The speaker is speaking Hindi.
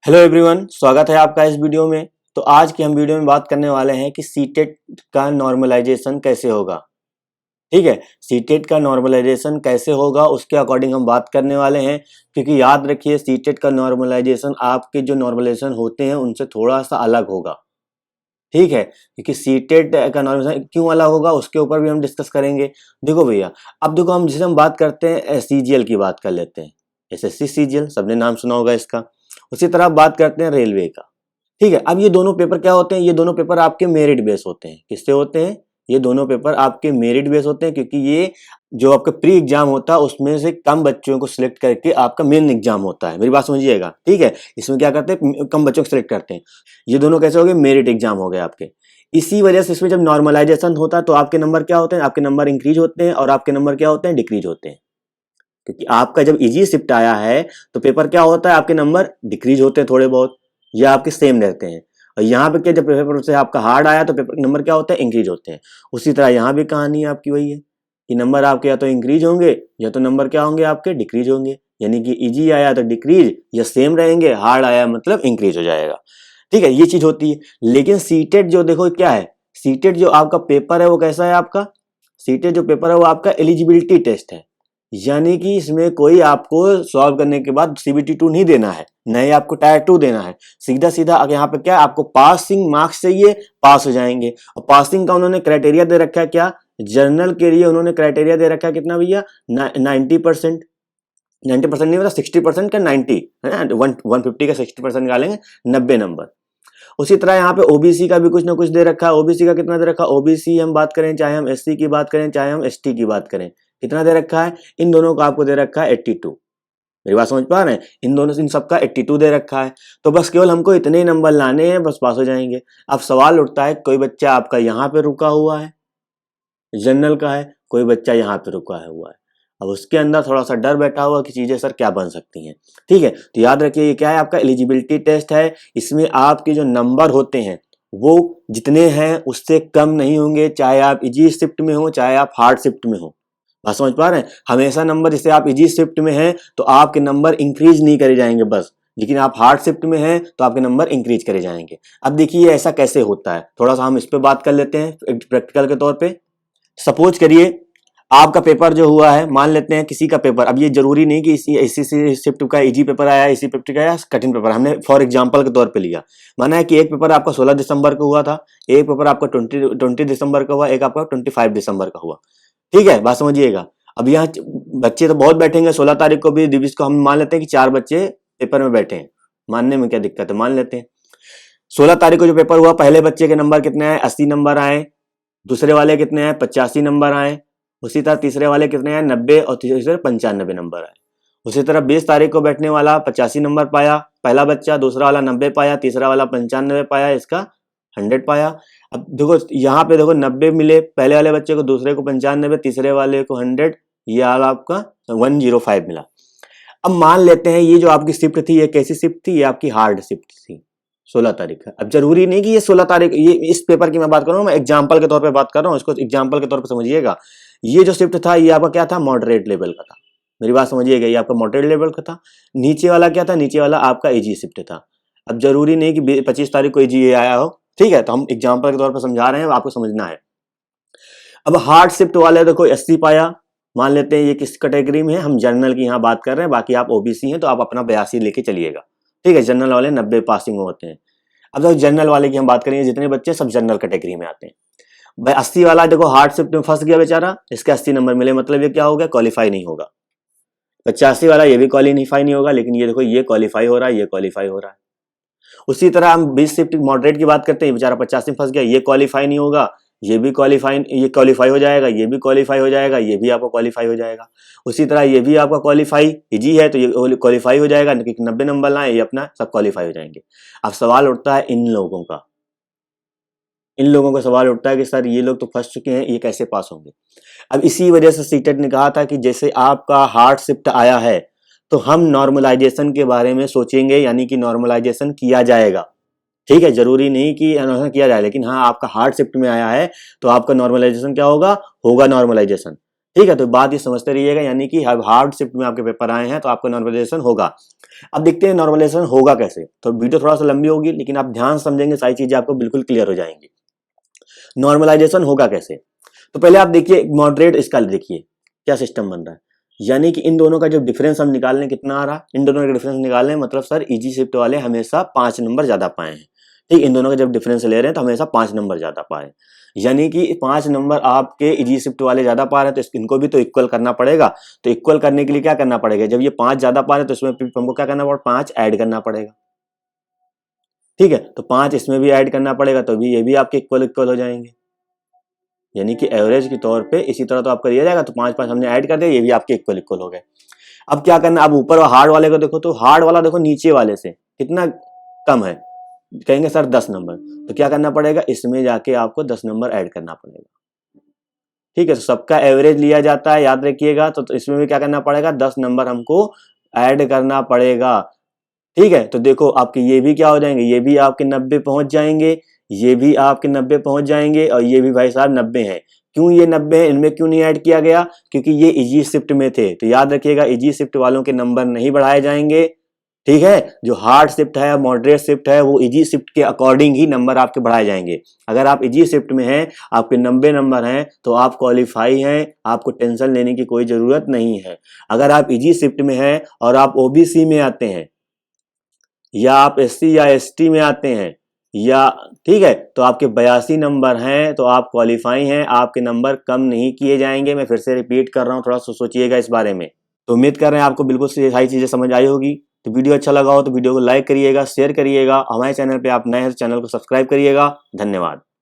हेलो एवरीवन, स्वागत है आपका इस वीडियो में। तो आज की हम वीडियो में बात करने वाले हैं कि सीटेट का नॉर्मलाइजेशन कैसे होगा। ठीक है, सीटेट का नॉर्मलाइजेशन कैसे होगा उसके अकॉर्डिंग हम बात करने वाले हैं, क्योंकि याद रखिए सीटेट का नॉर्मलाइजेशन आपके जो नॉर्मलाइजेशन होते हैं उनसे थोड़ा सा अलग होगा। ठीक है, क्योंकि सीटेट का नॉर्मलाइजेशन क्यों अलग होगा उसके ऊपर भी हम डिस्कस करेंगे। देखो भैया, अब देखो हम जिसे हम बात करते हैं सीजीएल की बात कर लेते हैं। एसएससी सीजीएल सबने नाम सुना होगा इसका। उसी तरह बात करते हैं रेलवे का। ठीक है, अब ये दोनों पेपर क्या होते हैं, ये दोनों पेपर आपके मेरिट बेस होते हैं। किससे होते हैं? ये दोनों पेपर आपके मेरिट बेस होते हैं, क्योंकि ये जो आपका प्री एग्जाम होता है उसमें से कम बच्चों को सिलेक्ट करके आपका मेन एग्जाम होता है। मेरी बात समझिएगा, ठीक है। इसमें क्या करते हैं, कम बच्चों को सिलेक्ट करते हैं। ये दोनों कैसे हो गए, मेरिट एग्जाम हो गए आपके। इसी वजह से इसमें जब नॉर्मलाइजेशन होता है तो आपके नंबर क्या होते हैं, आपके नंबर इंक्रीज होते हैं और आपके नंबर क्या होते हैं, डिक्रीज होते हैं। क्योंकि आपका जब इजी शिफ्ट आया है तो पेपर क्या होता है, आपके नंबर डिक्रीज होते हैं थोड़े बहुत, या आपके सेम रहते हैं। और यहाँ पे क्या, जब पेपर से आपका हार्ड आया तो पेपर नंबर क्या होता है, इंक्रीज होते हैं। उसी तरह यहाँ भी कहानी आपकी वही है कि नंबर आपके या तो इंक्रीज होंगे या तो नंबर क्या होंगे, आपके डिक्रीज होंगे। यानी कि इजी आया तो डिक्रीज या सेम रहेंगे, हार्ड आया मतलब इंक्रीज हो जाएगा। ठीक है, ये चीज होती है। लेकिन सीटेट जो देखो क्या है, सीटेट जो आपका पेपर है वो कैसा है आपका, सीटेट जो पेपर है वो आपका एलिजिबिलिटी टेस्ट है। यानी कि इसमें कोई आपको सॉल्व करने के बाद सीबीटी 2 नहीं देना है, नहीं आपको टायर 2 देना है। सीधा सीधा यहाँ पे क्या, आपको पासिंग मार्क्स चाहिए, पास हो जाएंगे। और पासिंग का उन्होंने क्राइटेरिया दे रखा है क्या, जर्नल के लिए उन्होंने क्राइटेरिया दे रखा है कितना भैया, 90%। 90% नहीं मतलब 60% का 90 है ना, 150 का 60% निकालेंगे, 90 नंबर। उसी तरह यहाँ पे ओबीसी का भी कुछ ना कुछ दे रखा है। ओबीसी का कितना दे रखा है, ओबीसी हम बात करें, चाहे हम एससी की बात करें, चाहे हम एसटी की बात करें, कितना दे रखा है, इन दोनों का आपको दे रखा है 82। मेरी बात समझ पा रहे हैं, इन दोनों इन सबका 82 दे रखा है। तो बस केवल हमको इतने ही नंबर लाने हैं, बस पास हो जाएंगे। अब सवाल उठता है, कोई बच्चा आपका यहाँ पे रुका हुआ है, जनरल का है, कोई बच्चा यहाँ पे रुका हुआ है। अब उसके अंदर थोड़ा सा डर बैठा हुआ कि चीजें सर क्या बन सकती हैं। ठीक है, तो याद रखिए ये क्या है, आपका एलिजिबिलिटी टेस्ट है। इसमें आपके जो नंबर होते हैं वो जितने हैं उससे कम नहीं होंगे, चाहे आप इजी शिफ्ट में हो चाहे आप हार्ड शिफ्ट में हो। बात समझ पा रहे हैं, हमेशा नंबर, जैसे आप इजी शिफ्ट में हैं तो आपके नंबर इंक्रीज नहीं करे जाएंगे बस, लेकिन आप हार्ड शिफ्ट में हैं तो आपके नंबर इंक्रीज करे जाएंगे। अब देखिए ऐसा कैसे होता है, थोड़ा सा हम इस पे बात कर लेते हैं प्रैक्टिकल के तौर पे। सपोज करिए आपका पेपर जो हुआ है, मान लेते हैं किसी का पेपर, अब ये जरूरी नहीं कि इसी शिफ्ट का इजी पेपर आया, इसी पेपर का आया कठिन पेपर, हमने फॉर एग्जांपल के तौर पे लिया। माना है कि एक पेपर आपका 16 दिसंबर को हुआ था, एक पेपर आपका 20 दिसंबर का हुआ, एक आपका 25 दिसंबर का हुआ। ठीक है, बात समझिएगा। अब यहाँ बच्चे तो बहुत बैठेंगे, 16 तारीख को भी दिवस को हम मान लेते हैं कि 4 बच्चे पेपर में बैठे हैं, मानने में क्या दिक्कत है, मान लेते हैं। 16 तारीख को जो पेपर हुआ, पहले बच्चे के नंबर कितने आए, 80 नंबर आए। दूसरे वाले कितने आए, 85 नंबर आए। उसी तरह तीसरे वाले कितने आए, 90, और तीसरे 95 नंबर आए। उसी तरह 20 तारीख को बैठने वाला 85 नंबर पाया पहला बच्चा, दूसरा वाला 90 पाया, तीसरा वाला 95 पाया, इसका 100 पाया। अब देखो यहाँ पे देखो 90 मिले पहले वाले बच्चे को, दूसरे को 95, तीसरे वाले को 100, ये आपका 105 मिला। अब मान लेते हैं ये जो आपकी शिफ्ट थी, ये कैसी शिफ्ट थी, ये आपकी हार्ड शिफ्ट थी, 16 तारीख है। अब जरूरी नहीं कि ये 16 तारीख, ये इस पेपर की मैं बात कर रहा हूँ, मैं एग्जाम्पल के तौर पे बात कर रहा हूँ, इसको एग्जाम्पल के तौर पे समझिएगा। ये जो शिफ्ट था ये आपका क्या था, मॉडरेट लेवल का था। मेरी बात समझिएगा, ये आपका मॉडरेट लेवल का था। नीचे वाला क्या था, नीचे वाला आपका इजी शिफ्ट था। अब जरूरी नहीं कि 25 तारीख को इजी आया हो, ठीक है, तो हम एग्जाम्पल के तौर पर समझा रहे हैं, आपको समझना है। अब हार्ड शिफ्ट वाले देखो 80 पाया, मान लेते हैं ये किस कैटेगरी में है, हम जनरल की यहाँ बात कर रहे हैं, बाकी आप ओबीसी हैं तो आप अपना 82 लेके चलिएगा। ठीक है, जनरल वाले 90 पासिंग होते हैं। अब देखो जनरल वाले की हम बात करेंगे, जितने बच्चे सब जनरल कैटेगरी में आते हैं। भाई 80 वाला देखो हार्ड शिफ्ट में फंस गया बेचारा, इसके 80 नंबर मिले, मतलब ये क्या हो गया, क्वालिफाई नहीं होगा। 85 वाला ये भी क्वालिफाई नहीं होगा, लेकिन ये देखो ये क्वालिफाई हो रहा है, ये क्वालिफाई हो रहा है। उसी तरह हम 20 शिफ्ट मॉडरेट की बात करते हैं, बेचारा 85 में फंस गया, ये क्वालिफाई नहीं होगा, ये भी क्वालिफाई, ये क्वालिफाई हो जाएगा, ये भी क्वालिफाई हो जाएगा, ये भी आपका क्वालिफाई हो जाएगा। उसी तरह ये भी आपका क्वालिफाई इजी है तो ये क्वालिफाई हो जाएगा, 90 नंबर लाए, ये अपना सब क्वालिफाई हो जाएंगे। अब सवाल उठता है इन लोगों का सवाल उठता है कि सर ये लोग तो फंस चुके हैं, ये कैसे पास होंगे। अब इसी वजह से सीटेट ने कहा था कि जैसे आपका हार्ड शिफ्ट आया है तो हम नॉर्मलाइजेशन के बारे में सोचेंगे, यानी कि नॉर्मलाइजेशन किया जाएगा। ठीक है, जरूरी नहीं कि नॉर्मलाइजेशन किया जाए, लेकिन हाँ आपका हार्ड शिफ्ट में आया है तो आपका नॉर्मलाइजेशन क्या होगा, होगा नॉर्मलाइजेशन। ठीक है, तो बात ये समझते रहिएगा, यानी कि हार्ड शिफ्ट में आपके पेपर आए हैं तो आपका नॉर्मलाइजेशन होगा। अब देखते हैं नॉर्मलाइजेशन होगा कैसे। तो वीडियो थोड़ा सा लंबी होगी, लेकिन आप ध्यान समझेंगे सारी चीजें आपको बिल्कुल क्लियर हो जाएंगी। नॉर्मलाइजेशन होगा कैसे, तो पहले आप देखिए मॉडरेट स्केल, देखिए क्या सिस्टम बन रहा है। यानी कि इन दोनों का जब डिफरेंस हम निकालने कितना आ रहा है, इन दोनों का डिफरेंस निकालने मतलब सर इजी शिफ्ट वाले हमेशा 5 नंबर ज्यादा पाए हैं। ठीक, इन दोनों का जब डिफरेंस ले रहे हैं तो हमेशा 5 नंबर ज्यादा पाए, यानी कि 5 नंबर आपके इजी शिफ्ट वाले ज्यादा पा रहे हैं तो इनको भी तो इक्वल करना पड़ेगा। तो इक्वल करने के लिए क्या करना पड़ेगा, जब ये 5 ज्यादा पा रहे हैं तो इसमें हमको क्या करना पड़ेगा, 5 ऐड करना पड़ेगा। ठीक है, तो 5 इसमें भी ऐड करना पड़ेगा, तो भी ये भी आपके इक्वल हो जाएंगे, यानी कि एवरेज के तौर पे इसी तरह तो आपका दिया जाएगा। तो 5 हमने ऐड कर दिया, ये भी आपके इक्वल हो गए। अब क्या करना, अब ऊपर हार्ड वाले को देखो, तो हार्ड वाला देखो नीचे वाले से कितना कम है, कहेंगे सर 10 नंबर, तो क्या करना पड़ेगा, इसमें जाके आपको 10 नंबर ऐड करना पड़ेगा। ठीक है, तो सबका एवरेज लिया जाता है, याद रखिएगा। तो इसमें भी क्या करना पड़ेगा, 10 नंबर हमको ऐड करना पड़ेगा। ठीक है, तो देखो आपके ये भी क्या हो जाएंगे, ये भी आपके 90 पहुंच जाएंगे, ये भी आपके 90 पहुंच जाएंगे, और ये भी भाई साहब 90 है। क्यों ये 90 है, इनमें क्यों नहीं ऐड किया गया, क्योंकि ये इजी शिफ्ट में थे। तो याद रखिएगा इजी शिफ्ट वालों के नंबर नहीं बढ़ाए जाएंगे। ठीक है, जो हार्ड शिफ्ट है, मॉडरेट शिफ्ट है, वो इजी शिफ्ट के अकॉर्डिंग ही नंबर आपके बढ़ाए जाएंगे। अगर आप इजी शिफ्ट में हैं, आपके 90 नंबर हैं, तो आप क्वालिफाई हैं, आपको टेंशन लेने की कोई जरूरत नहीं है। अगर आप इजी शिफ्ट में हैं और आप ओबीसी में आते हैं, या आप एससी या एसटी में आते हैं, या ठीक है, तो आपके 82 नंबर हैं, तो आप क्वालिफाई हैं, आपके नंबर कम नहीं किए जाएंगे। मैं फिर से रिपीट कर रहा हूं, थोड़ा सोचिएगा इस बारे में। तो उम्मीद कर रहे हैं आपको बिल्कुल सारी चीजें समझ आई होगी। तो वीडियो अच्छा लगा हो तो वीडियो को लाइक करिएगा, शेयर करिएगा। हमारे चैनल पे आप नए हैं तो चैनल को सब्सक्राइब करिएगा। धन्यवाद।